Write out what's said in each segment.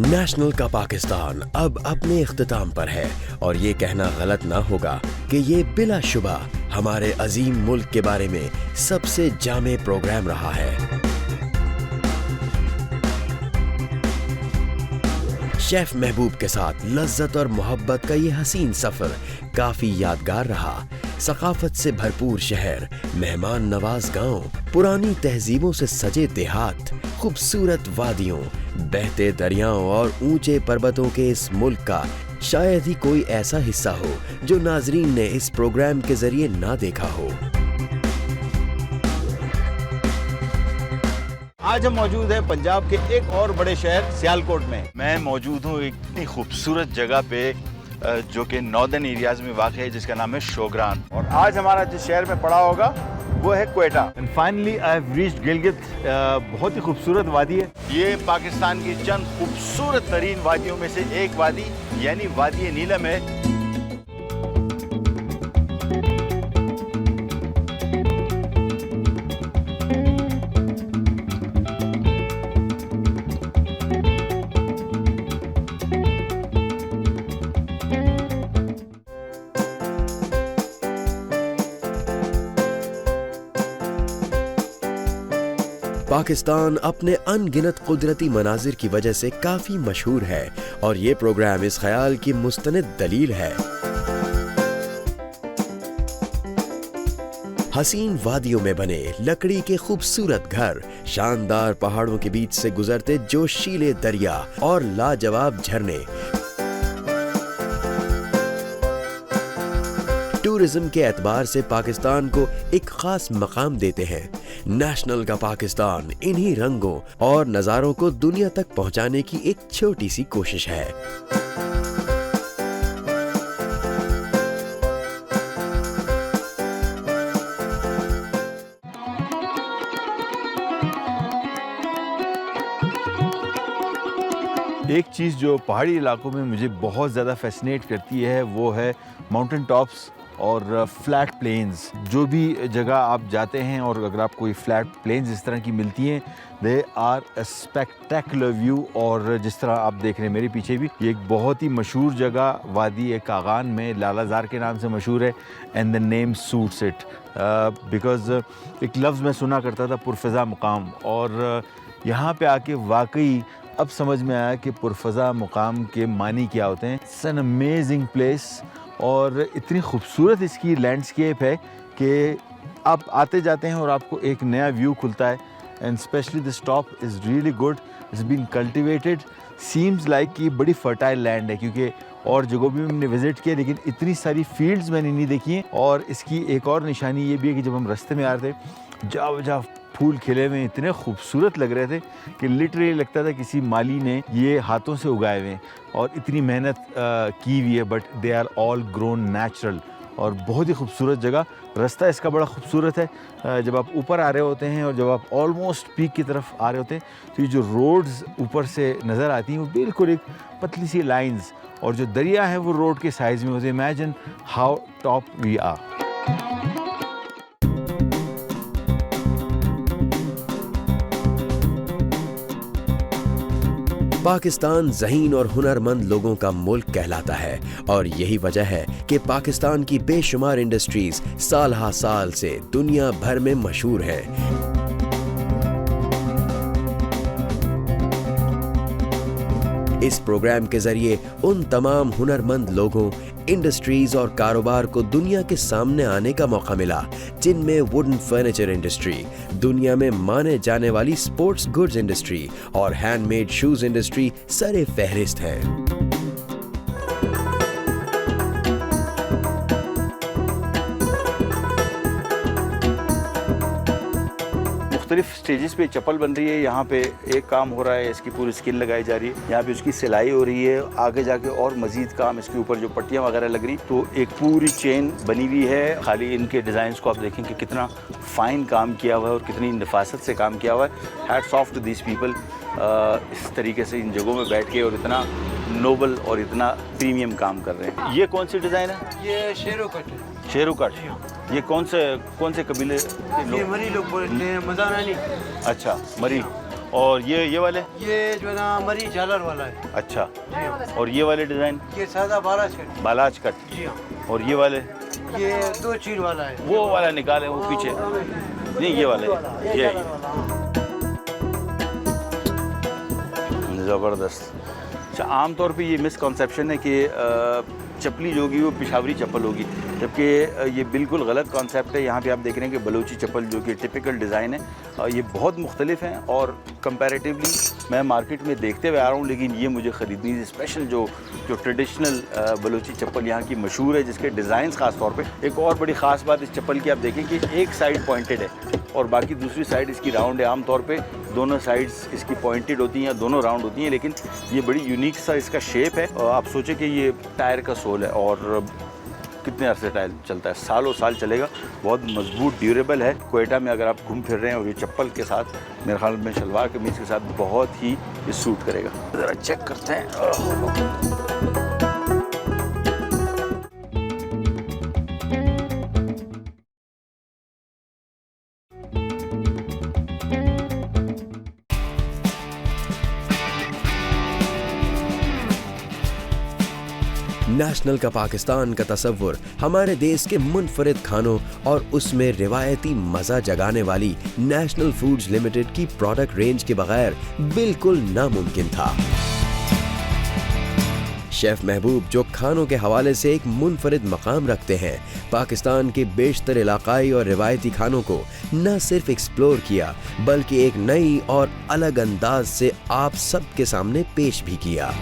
National का पाकिस्तान अब अपने इख्तिताम पर है और ये कहना गलत ना होगा कि ये बिलाशुबा हमारे अजीम मुल्क के बारे में सबसे जामे प्रोग्राम रहा है। शेफ महबूब के साथ लज्जत और मोहब्बत का ये हसीन सफर काफी यादगार रहा। सकाफत से भरपूर शहर, मेहमान नवाज गांव, पुरानी तहजीबों से सजे देहात, खूबसूरत वादियों, बहते दरियाओं और ऊंचे पर्वतों के इस मुल्क का शायद ही कोई ऐसा हिस्सा हो जो नाजरीन ने इस प्रोग्राम के जरिए ना देखा हो। आज हम मौजूद हैं पंजाब के एक और बड़े शहर सियालकोट में। मैं मौजूद हूँ एक इतनी खूबसूरत जगह पे जो कि नॉर्दर्न एरियाज में वाक़ है, जिसका नाम है शोग्रान। और आज हमारा जिस शहर में पड़ा होगा वो है Quetta. And finally I have reached Gilgit. बहुत ही खूबसूरत वादी है ये। पाकिस्तान की चंद खूबसूरत तरीन वादियों में से एक वादी यानी वादी नीलम है। पाकिस्तान अपने अनगिनत कुदरती मनाजिर की वजह से काफी मशहूर है और ये प्रोग्राम इस ख्याल की मुस्तनिद दलील है। हसीन वादियों में बने लकड़ी के खूबसूरत घर, शानदार पहाड़ों के बीच से गुजरते जोशीले दरिया और लाजवाब झरने टूरिज्म के एतबार से पाकिस्तान को एक खास मकाम देते हैं। नेशनल का पाकिस्तान इन्हीं रंगों और नज़ारों को दुनिया तक पहुंचाने की एक छोटी सी कोशिश है। एक चीज़ जो पहाड़ी इलाकों में मुझे बहुत ज़्यादा फैसिनेट करती है वो है माउंटेन टॉप्स और फ्लैट प्लेन्स। जो भी जगह आप जाते हैं और अगर आपको ये फ्लैट प्लेन्स इस तरह की मिलती हैं, they are a spectacular view. और जिस तरह आप देख रहे हैं मेरे पीछे भी, ये एक बहुत ही मशहूर जगह वादी कागान में लालाजार के नाम से मशहूर है। And the name suits it because एक लफ्ज़ मैं सुना करता था, पुरफ़ज़ा मुकाम, और यहाँ पे आके वाकई अब समझ में आया कि पुरफ़ज़ा मुकाम के मानी क्या होते हैं। इट्स एन अमेजिंग प्लेस और इतनी खूबसूरत इसकी लैंडस्केप है कि आप आते जाते हैं और आपको एक नया व्यू खुलता है। And specially this top is really good, it's been cultivated, seems like कि बड़ी फर्टाइल लैंड है, क्योंकि और जगहों भी हमने विज़िट किया लेकिन इतनी सारी फील्ड्स मैंने नहीं देखी हैं। और इसकी एक और निशानी ये भी है कि जब हम रास्ते में आ रहे थे, जा फूल खिले हुए इतने खूबसूरत लग रहे थे कि लिटरली लगता था किसी माली ने ये हाथों से उगाए हुए हैं और इतनी मेहनत की हुई है, but they are all grown natural. और बहुत ही खूबसूरत जगह। रास्ता इसका बड़ा खूबसूरत है। जब आप ऊपर आ रहे होते हैं और जब आप ऑलमोस्ट पीक की तरफ आ रहे होते हैं तो ये जो रोड्स ऊपर से नज़र आती हैं वो बिल्कुल एक पतली सी लाइंस, और जो दरिया है वो रोड के साइज़ में होते हैं। Imagine how top we are. Pakistan ज़हीन और हुनरमंद लोगों का मुल्क कहलाता है और यही वजह है कि पाकिस्तान की बेशुमार इंडस्ट्रीज साल हा साल से दुनिया भर में मशहूर हैं। इस प्रोग्राम के जरिए उन तमाम हुनरमंद लोगों, इंडस्ट्रीज और कारोबार को दुनिया के सामने आने का मौका मिला, जिनमें वुडन फर्नीचर इंडस्ट्री, दुनिया में माने जाने वाली स्पोर्ट्स गुड्स इंडस्ट्री और हैंडमेड शूज इंडस्ट्री सरे फहरिस्त हैं। मुख्तलिफ स्टेजेस पे चप्पल बन रही है। यहाँ पे एक काम हो रहा है, इसकी पूरी स्किन लगाई जा रही है, यहाँ पे उसकी सिलाई हो रही है, आगे जाके और मजीद काम इसके ऊपर जो पट्टियाँ वगैरह लग रही, तो एक पूरी चेन बनी हुई है। खाली इनके डिज़ाइंस को आप देखें कि कितना फ़ाइन काम किया हुआ है और कितनी नफासत से काम किया हुआ है। Hats off to this people. इस तरीके से इन जगहों में बैठ के और इतना नोबल और इतना प्रीमियम काम कर रहे हैं। ये कौन सी डिज़ाइन है? ये शेरू कट है। शेरू कट। ये कौन से कबीले के ये लोग? मरी लोग बोलते हैं, मदानानी। अच्छा, मरी। और ये वाले? ये जो है ना मरी झालर वाला है। अच्छा। जी हाँ। और ये वाले डिज़ाइन? ये सादा बाराज कट। बालाज कट। जी हाँ। और ये वाले? ये 2 चीर वाला है। वो वाला निकाले, वो पीछे नहीं, ये वाले, ये ज़बरदस्त। अच्छा, आमतौर पे ये मिसकॉन्सेप्शन है कि चप्पली जो होगी वो पिशावरी चप्पल होगी, जबकि ये बिल्कुल गलत कॉन्सेप्ट है। यहाँ पे आप देख रहे हैं कि बलूची चप्पल जो कि टिपिकल डिज़ाइन है, ये बहुत मुख्तलिफ हैं और कंपैरेटिवली मैं मार्केट में देखते हुए आ रहा हूँ, लेकिन ये मुझे ख़रीदनी है स्पेशल जो ट्रेडिशनल बलूची चप्पल यहाँ की मशहूर है, जिसके डिज़ाइन ख़ास तौर पे। एक और बड़ी ख़ास बात इस चप्पल की आप देखें कि एक साइड पॉइंटेड है और बाकी दूसरी साइड इसकी राउंड है। आमतौर पे दोनों साइड्स इसकी पॉइंटेड होती हैं, दोनों राउंड होती हैं, लेकिन ये बड़ी यूनिक सा इसका शेप है। आप सोचें कि ये टायर का सोल है और कितने अरसे टायर चलता है, सालों साल चलेगा, बहुत मजबूत ड्यूरेबल है। क्वेटा में अगर आप घूम फिर रहे हैं और ये चप्पल के साथ, मेरे ख्याल में शलवार कमीज़ के साथ बहुत ही ये सूट करेगा। ज़रा चेक करते हैं। नेशनल का पाकिस्तान का तस्वुर हमारे देश के मुनफरिद खानों और उसमें रिवायती मजा जगाने वाली नेशनल फूड्स लिमिटेड की प्रोडक्ट रेंज के बगैर बिल्कुल नामुमकिन था। शेफ महबूब जो खानों के हवाले से एक मुनफरिद मकाम रखते हैं, पाकिस्तान के बेशतर इलाकाई और रिवायती खानों को न सिर्फ एक्सप्लोर किया बल्कि एक नई और अलग अंदाज से आप सबके सामने पेश भी किया।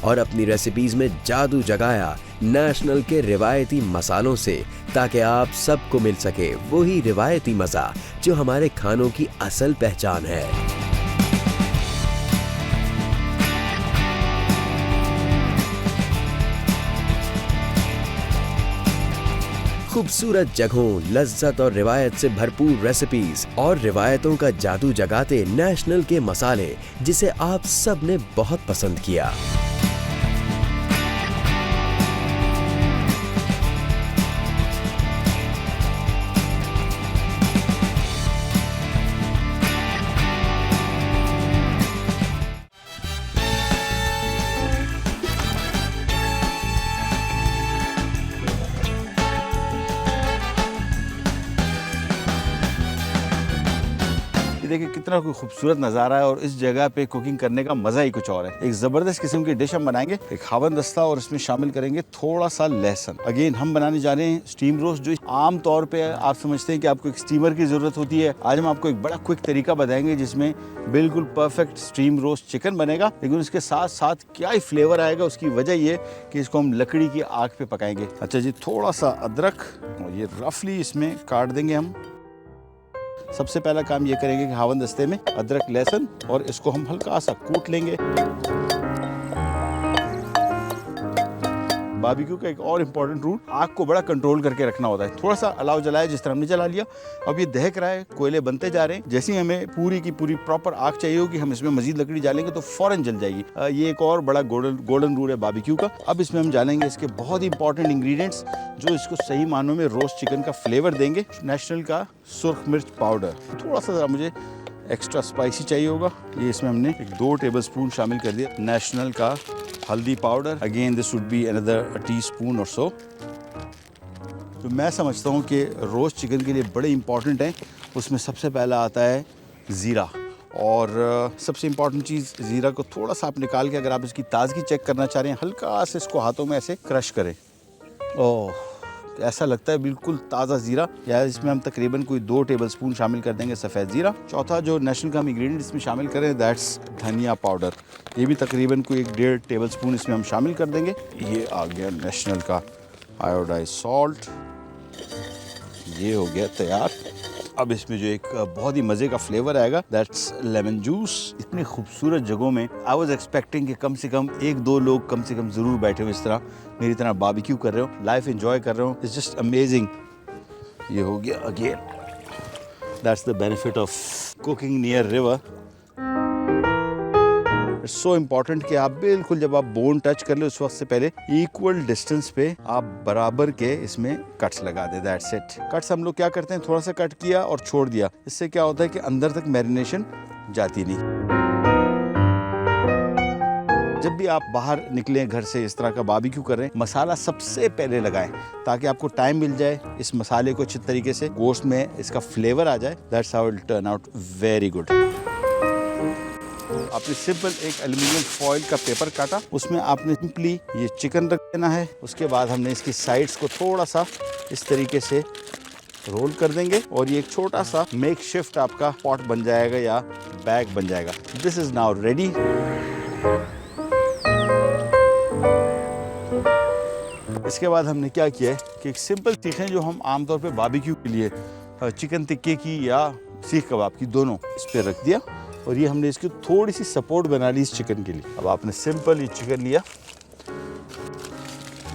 और अपनी रेसिपीज में जादू जगाया नेशनल के रिवायती मसालों से, ताकि आप सबको मिल सके वही रिवायती मजा जो हमारे खानों की असल पहचान है। खूबसूरत जगहों, लज्जत और रिवायत से भरपूर रेसिपीज और रिवायतों का जादू जगाते नेशनल के मसाले, जिसे आप सब ने बहुत पसंद किया। देखिए कितना कोई खूबसूरत नज़ारा है और इस जगह पे कुकिंग करने का मज़ा ही कुछ और है। एक ज़बरदस्त किस्म की डिश हम बनाएंगे, एक खावन दस्ता, और इसमें शामिल करेंगे थोड़ा सा लहसुन। अगेन हम बनाने जा रहे हैं स्टीम रोस्ट, जो आम तौर पे आप समझते हैं कि आपको एक स्टीमर की ज़रूरत होती है। आज हम आपको एक बड़ा क्विक तरीका बताएंगे जिसमें बिल्कुल परफेक्ट स्टीम रोस्ट चिकन बनेगा, लेकिन उसके साथ साथ क्या ही फ्लेवर आएगा। उसकी वजह ये कि इसको हम लकड़ी की आग पे पकाएंगे। अच्छा जी, थोड़ा सा अदरक और ये रफली इसमें काट देंगे हम। सबसे पहला काम ये करेंगे कि खावन दस्ते में अदरक लहसुन, और इसको हम हल्का सा कूट लेंगे। बारबेक्यू का एक और इम्पॉर्टेंट रूल, आग को बड़ा कंट्रोल करके रखना होता है। थोड़ा सा अलाव जलाया, जिस तरह हमने जला लिया, अब ये दहक रहा है, कोयले बनते जा रहे हैं। जैसे ही हमें पूरी की पूरी प्रॉपर आग चाहिए होगी, हम इसमें मजीद लकड़ी डालेंगे तो फौरन जल जाएगी। ये एक और बड़ा गोल्डन रूल है बारबेक्यू का। अब इसमें हम डालेंगे इसके बहुत ही इंपॉर्टेंट इंग्रेडिएंट्स जो इसको सही मानों में रोस्ट चिकन का फ्लेवर देंगे। नेशनल का सुर्ख मिर्च पाउडर, थोड़ा सा मुझे एक्स्ट्रा स्पाइसी चाहिए होगा, ये इसमें हमने 2 टेबलस्पून शामिल कर दिया। नेशनल का हल्दी powder, again this would be another teaspoon और सो। तो मैं समझता हूँ कि रोस्ट चिकन के लिए बड़े इंपॉर्टेंट हैं, उसमें सबसे पहला आता है ज़ीरा। और सबसे इम्पॉर्टेंट चीज़, ज़ीरा को थोड़ा सा आप निकाल के, अगर आप इसकी ताज़गी चेक करना चाह रहे हैं, हल्का से इसको हाथों में ऐसे क्रश करें। ओह, ऐसा लगता है बिल्कुल ताज़ा ज़ीरा। या इसमें हम तकरीबन कोई 2 टेबलस्पून शामिल कर देंगे सफ़ेद ज़ीरा। चौथा जो नेशनल का हम इंग्रेडिएंट इसमें शामिल करें, दैट्स धनिया पाउडर। ये भी तकरीबन कोई 1.5 टेबलस्पून इसमें हम शामिल कर देंगे। ये आ गया नेशनल का आयोडाइज सॉल्ट, ये हो गया तैयार। अब इसमें जो एक बहुत ही मज़े का फ्लेवर आएगा, दैट्स लेमन जूस। इतनी खूबसूरत जगहों में आई वॉज एक्सपेक्टिंग कि कम से कम 1-2 लोग कम से कम ज़रूर बैठे हो इस तरह, मेरी तरह बारबेक्यू कर रहे हो, लाइफ एंजॉय कर रहे हो। It's just amazing. ये हो गया again, that's the benefit of cooking near river. It's so important कि आप बिल्कुल जब आप बोन टच कर ले उस वक्त से पहले इक्वल डिस्टेंस पे आप बराबर के इसमें कट्स लगा दे। That's it. कट्स हम लोग क्या करते हैं, थोड़ा सा कट किया और छोड़ दिया, इससे क्या होता है कि अंदर तक मैरिनेशन जाती नहीं। जब भी आप बाहर निकलें घर से, इस तरह का बारबेक्यू कर रहे हैं, मसाला सबसे पहले लगाएं ताकि आपको टाइम मिल जाए इस मसाले को अच्छी तरीके से गोश्त में इसका फ्लेवर आ जाए। That's how it turn out very good. आपने सिंपल एक एल्युमिनियम फॉइल का पेपर काटा, उसमें आपने सिंपली ये चिकन रख देना है। उसके बाद हमने इसकी साइड्स को थोड़ा सा इस तरीके से रोल कर देंगे और ये एक छोटा सा मेक शिफ्ट आपका पॉट बन जाएगा या बैग बन जाएगा। This is now ready. इसके बाद हमने क्या किया है कि एक सिंपल चीज़ें जो हम आमतौर पे बारबेक्यू के लिए चिकन टिक्के की या सीख कबाब की दोनों इस पे रख दिया और ये हमने इसकी थोड़ी सी सपोर्ट बना ली इस चिकन के लिए। अब आपने सिंपल ये चिकन लिया,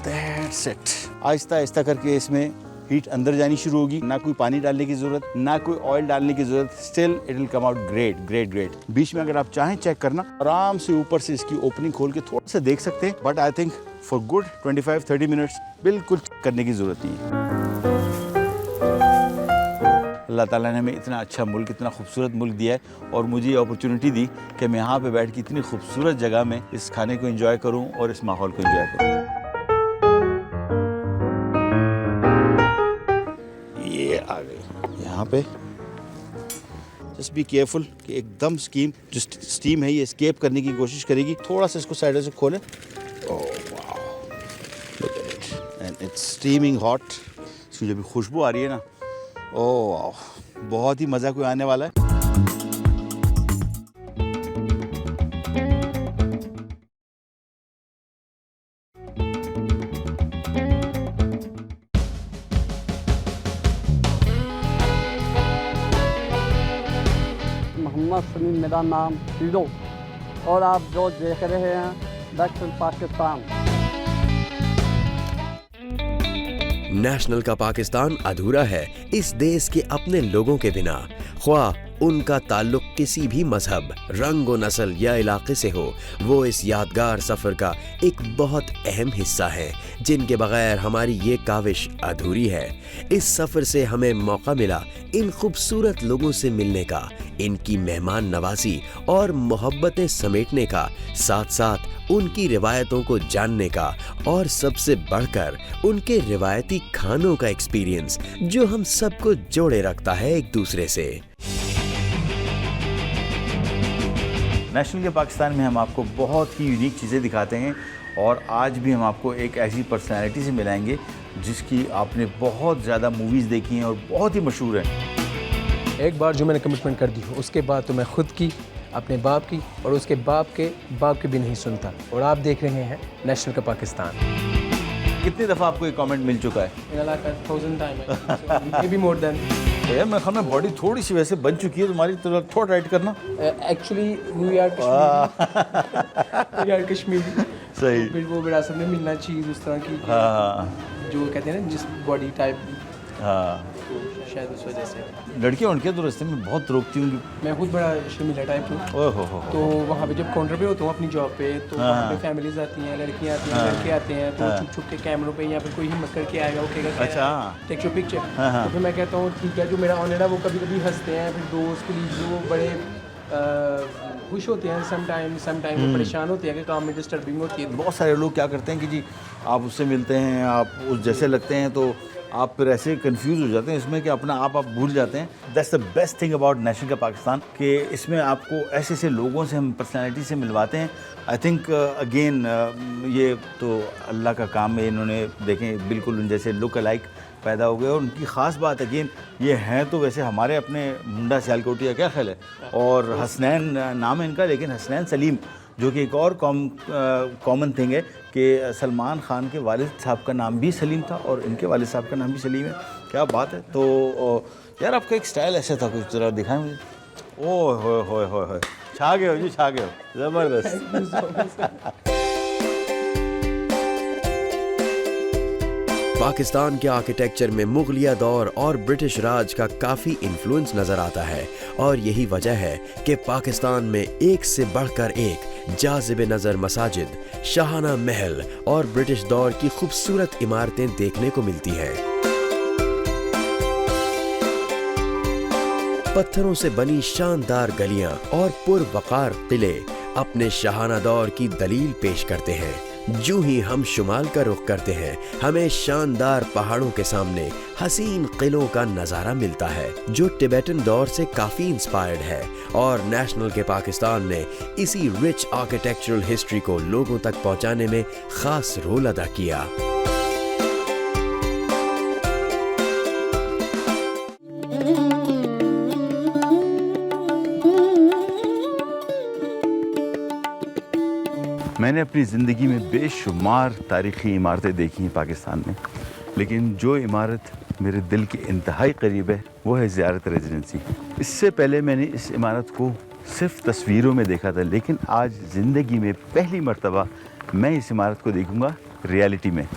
दैट्स इट। आहिस्ता आहिस्ता करके इसमें हीट अंदर जानी शुरू होगी, ना कोई पानी डालने की जरूरत, ना कोई ऑयल डालने की जरूरत। Still it will come out great great great. बीच में अगर आप चाहें चेक करना, आराम से ऊपर से इसकी ओपनिंग खोल के थोड़ा सा देख सकते हैं, but I think for good 25-30 minutes बिल्कुल करने की जरूरत नहीं है। अल्लाह ताला ने हमें इतना अच्छा मुल्क, इतना खूबसूरत मुल्क दिया है और मुझे ये अपॉर्चुनिटी दी कि मैं यहाँ पे बैठ के इतनी खूबसूरत जगह में इस खाने को एंजॉय करूँ और इस माहौल को एंजॉय करूँ। ये आ गई यहाँ पे। जस्ट बी केयरफुल कि एकदम जो स्टीम है ये एस्केप करने की कोशिश करेगी। थोड़ा सा इसको साइड से खोलें। Oh wow, look at it and it's steaming hot. इसकी जो भी खुशबू आ रही है ना, ओह वाओ, बहुत ही मज़ा कोई आने वाला है। मोहम्मद सलीम मेरा नाम हीरो, और आप जो देख रहे हैं दक्षिण पाकिस्तान। नेशनल का पाकिस्तान अधूरा है इस देश के अपने लोगों के बिना। ख्वाह उनका ताल्लुक किसी भी मजहब, रंग व नस्ल या इलाके से हो, वो इस यादगार सफ़र का एक बहुत अहम हिस्सा है, जिनके बगैर हमारी ये काविश अधूरी है। इस सफ़र से हमें मौका मिला इन खूबसूरत लोगों से मिलने का, इनकी मेहमान नवाजी और मोहब्बतें समेटने का, साथ साथ उनकी रिवायतों को जानने का और सबसे बढ़कर उनके रिवायती खानों का एक्सपीरियंस जो हम सबको जोड़े रखता है एक दूसरे से। नेशनल के पाकिस्तान में हम आपको बहुत ही यूनिक चीज़ें दिखाते हैं और आज भी हम आपको एक ऐसी पर्सनैलिटी से मिलाएंगे जिसकी आपने बहुत ज़्यादा मूवीज़ देखी हैं और बहुत ही मशहूर है। एक बार जो मैंने कमिटमेंट कर दी हो, उसके बाद तो मैं खुद की, अपने बाप की और उसके बाप की भी नहीं सुनता। और आप देख रहे हैं नेशनल का पाकिस्तान। कितनी दफ़ा आपको एक कमेंट मिल चुका है? 1000 time, may be more than. तो यार मेरे ख्याल में बॉडी थोड़ी सी वैसे बन चुकी है तुम्हारी, थोड़ा राइट करना। Actually we are Kashmiri. सही। फिर वो विरासत में मिलना चीज़ उस तरह की, हाँ, जो कहते हैं ना जिस बॉडी टाइप, हाँ, तो शायद उस वजह से। लड़कियाँ तो रास्ते में बहुत रोकती होंगी। मैं खुद बड़ा शर्मीला टाइप हूँ। ओहो। तो वहाँ पे जब काउंटर पे होता हूँ अपनी जॉब पे, तो वहाँ पे फैमिलीज आती हैं, लड़कियाँ आती हैं, लड़के आते हैं, तो छुप छुप के कैमरों पे या फिर कोई हिम्मत करके आएगा, वो कहेगा अच्छा, टेक योर पिक्चर। तो फिर मैं कहता हूँ ठीक है, जो मेरा ऑनर है वो कभी कभी हंसते हैं, फिर दोस्त प्लीज जो बड़े खुश होते हैं, समटाइम वो परेशान होते हैं कि काम में डिस्टर्बिंग होती है। बहुत सारे लोग क्या करते हैं कि जी आप उससे मिलते हैं, आप उस जैसे लगते हैं, तो आप फिर ऐसे कंफ्यूज हो जाते हैं इसमें कि अपना आप भूल जाते हैं। That's the best thing about national का पाकिस्तान कि इसमें आपको ऐसे ऐसे लोगों से, हम पर्सनैलिटी से मिलवाते हैं। आई थिंक अगेन ये तो अल्लाह का काम है, इन्होंने देखें बिल्कुल उन जैसे लुक अलाइक पैदा हो गए। और उनकी ख़ास बात अगेन ये हैं तो वैसे हमारे अपने मुंडा सियालकोटी का क्या ख्याल है, और हसनैन नाम है इनका, लेकिन हसनैन सलीम, जो कि एक और कॉमन थिंग है कि सलमान खान के वालिद साहब का नाम भी सलीम था और इनके वालिद साहब का नाम भी सलीम है। क्या बात है। तो यार आपका एक स्टाइल ऐसा था, कुछ ज़रा दिखाएं मुझे। ओह हो, छा गए हो जी, छा गए हो, ज़बरदस्त। पाकिस्तान के आर्किटेक्चर में मुगलिया दौर और ब्रिटिश राज का काफी इन्फ्लुएंस नजर आता है और यही वजह है कि पाकिस्तान में एक से बढ़कर एक जाज़िब नजर मसाजिद, शाहाना महल और ब्रिटिश दौर की खूबसूरत इमारतें देखने को मिलती हैं। पत्थरों से बनी शानदार गलियां और पुरवकार किले अपने शाहाना दौर की दलील पेश करते हैं। जो ही हम शुमाल का रुख करते हैं, हमें शानदार पहाड़ों के सामने हसीन किलों का नजारा मिलता है जो टिबेटन दौर से काफी इंस्पायर्ड है और नेशनल के पाकिस्तान ने इसी रिच आर्किटेक्चरल हिस्ट्री को लोगों तक पहुंचाने में खास रोल अदा किया। मैंने अपनी ज़िंदगी में बेशुमार तारीख़ी इमारतें देखी हैं पाकिस्तान में, लेकिन जो इमारत मेरे दिल के इंतहाई करीब है वो है ज़ियारत रेजिडेंसी। इससे पहले मैंने इस इमारत को सिर्फ तस्वीरों में देखा था, लेकिन आज ज़िंदगी में पहली मर्तबा मैं इस इमारत को देखूंगा रियलिटी में।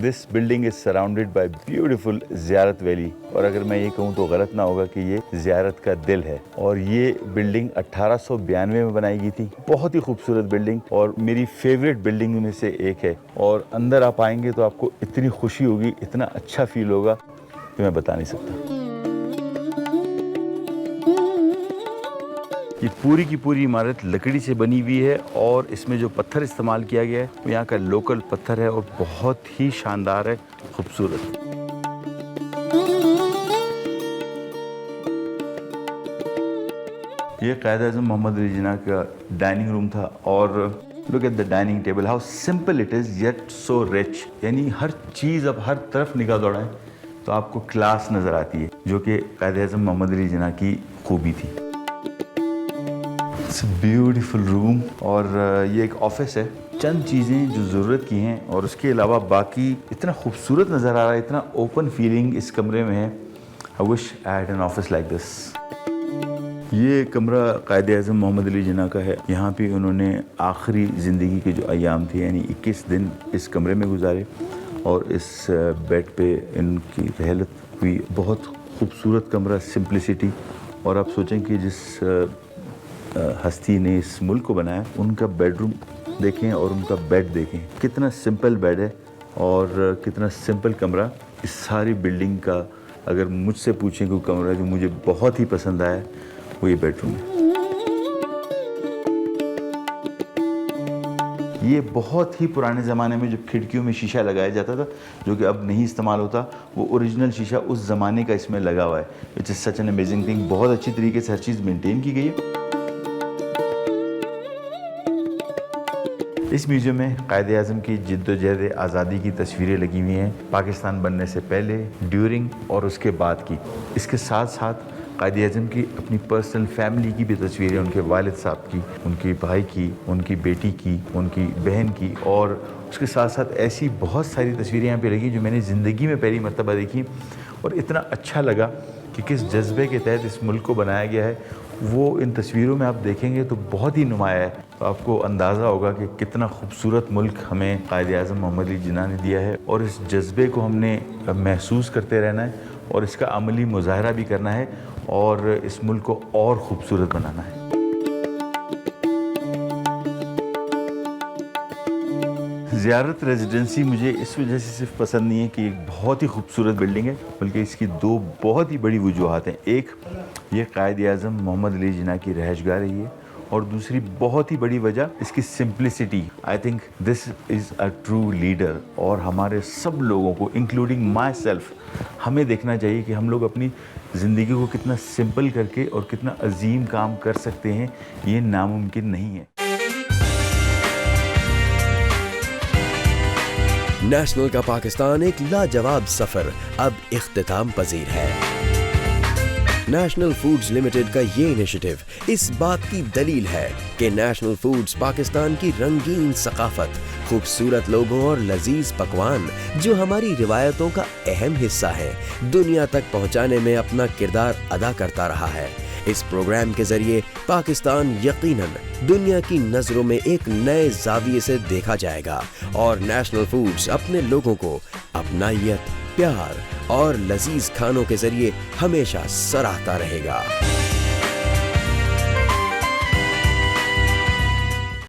This building is surrounded by beautiful ज़ियारत वैली, और अगर मैं ये कहूँ तो गलत ना होगा कि ये ज़ियारत का दिल है। और ये बिल्डिंग 1892 में बनाई गई थी। बहुत ही खूबसूरत बिल्डिंग और मेरी फेवरेट बिल्डिंग में से एक है। और अंदर आप आएंगे तो आपको इतनी खुशी होगी, इतना अच्छा फील होगा कि मैं बता नहीं सकता। ये पूरी की पूरी इमारत लकड़ी से बनी हुई है और इसमें जो पत्थर इस्तेमाल किया गया है वो यहाँ का लोकल पत्थर है और बहुत ही शानदार है, खूबसूरत। ये क़ायद-ए-आज़म मोहम्मद अली जिन्ना का डाइनिंग रूम था और look at the dining table, how simple it is yet so rich. यानी हर चीज़ अब हर तरफ निगाह दौड़ाएं तो आपको क्लास नज़र आती है, जो कि क़ायद-ए-आज़म मोहम्मद अली जिन्ना की खूबी थी। इट्स ब्यूटीफुल रूम और ये एक ऑफिस है। चंद चीज़ें जो ज़रूरत की हैं और उसके अलावा बाकी इतना खूबसूरत नज़र आ रहा है, इतना ओपन फीलिंग इस कमरे में है। I wish I had an office like this. ये कमरा क़ायद-ए-आज़म मोहम्मद अली जिन्ना का है। यहाँ पे उन्होंने आखिरी ज़िंदगी के जो अयाम थे यानी 21 दिन इस कमरे में गुजारे और इस बेड पे इनकी रहलत हुई। बहुत खूबसूरत कमरा, सिंप्लिसिटी। और आप सोचें कि जिस हस्ती ने इस मुल्क को बनाया, उनका बेडरूम देखें और उनका बेड देखें, कितना सिंपल बेड है और कितना सिंपल कमरा। इस सारी बिल्डिंग का अगर मुझसे पूछें कोई कमरा जो मुझे बहुत ही पसंद आया, वो ये बेडरूम है। ये बहुत ही पुराने ज़माने में जब खिड़कियों में शीशा लगाया जाता था, जो कि अब नहीं इस्तेमाल होता, वो ओरिजिनल शीशा उस ज़माने का इसमें लगा हुआ है। It's such an amazing thing. बहुत अच्छी तरीके से हर चीज़ मेंटेन की गई है। इस म्यूज़ियम में क़ायद-ए-आज़म की जिद्दोजहद आज़ादी की तस्वीरें लगी हुई हैं, पाकिस्तान बनने से पहले, ड्यूरिंग और उसके बाद की। इसके साथ साथ क़ायद-ए-आज़म की अपनी पर्सनल फैमिली की भी तस्वीरें, उनके वालिद साहब की, उनके भाई की, उनकी बेटी की, उनकी बहन की, और उसके साथ साथ ऐसी बहुत सारी तस्वीरें यहाँ पे लगी जो मैंने ज़िंदगी में पहली मर्तबा देखी। और इतना अच्छा लगा कि किस जज्बे के तहत इस मुल्क को बनाया गया है, वो इन तस्वीरों में आप देखेंगे तो बहुत ही नुमाया है। तो आपको अंदाज़ा होगा कि कितना खूबसूरत मुल्क हमें क़ायद-ए-आज़म मोहम्मद अली जिन्ना ने दिया है। और इस जज्बे को हमने महसूस करते रहना है और इसका अमली मुज़ाहरा भी करना है और इस मुल्क को और ख़ूबसूरत बनाना है। ज़ियारत रेजिडेंसी मुझे इस वजह से सिर्फ पसंद नहीं है कि एक बहुत ही खूबसूरत बिल्डिंग है, बल्कि इसकी दो बहुत ही बड़ी वजूहात हैं। एक, ये क़ायद-ए-आज़म मोहम्मद अली जिन्ना की रहशगाह रही है, और दूसरी बहुत ही बड़ी वजह इसकी simplicity. I think this is a true leader. और हमारे सब लोगों को, इंक्लूडिंग माई सेल्फ, हमें देखना चाहिए कि हम लोग अपनी ज़िंदगी को कितना सिंपल करके और कितना अजीम काम कर सकते हैं। ये नामुमकिन नहीं है। नेशनल का पाकिस्तान एक लाजवाब सफर अब इख्तिताम पजीर है। नेशनल फूड्स लिमिटेड का ये इनिशिएटिव इस बात की दलील है कि नेशनल फूड्स पाकिस्तान की रंगीन सकाफत, खूबसूरत लोगों और लजीज पकवान, जो हमारी रिवायतों का अहम हिस्सा है, दुनिया तक पहुंचाने में अपना किरदार अदा करता रहा है। इस प्रोग्राम के जरिए पाकिस्तान यकीनन दुनिया की नजरों में एक नए जाविये से देखा जाएगा और नेशनल फूड्स अपने लोगों को अपनायत, प्यार और लजीज खानों के जरिए हमेशा सराहता रहेगा।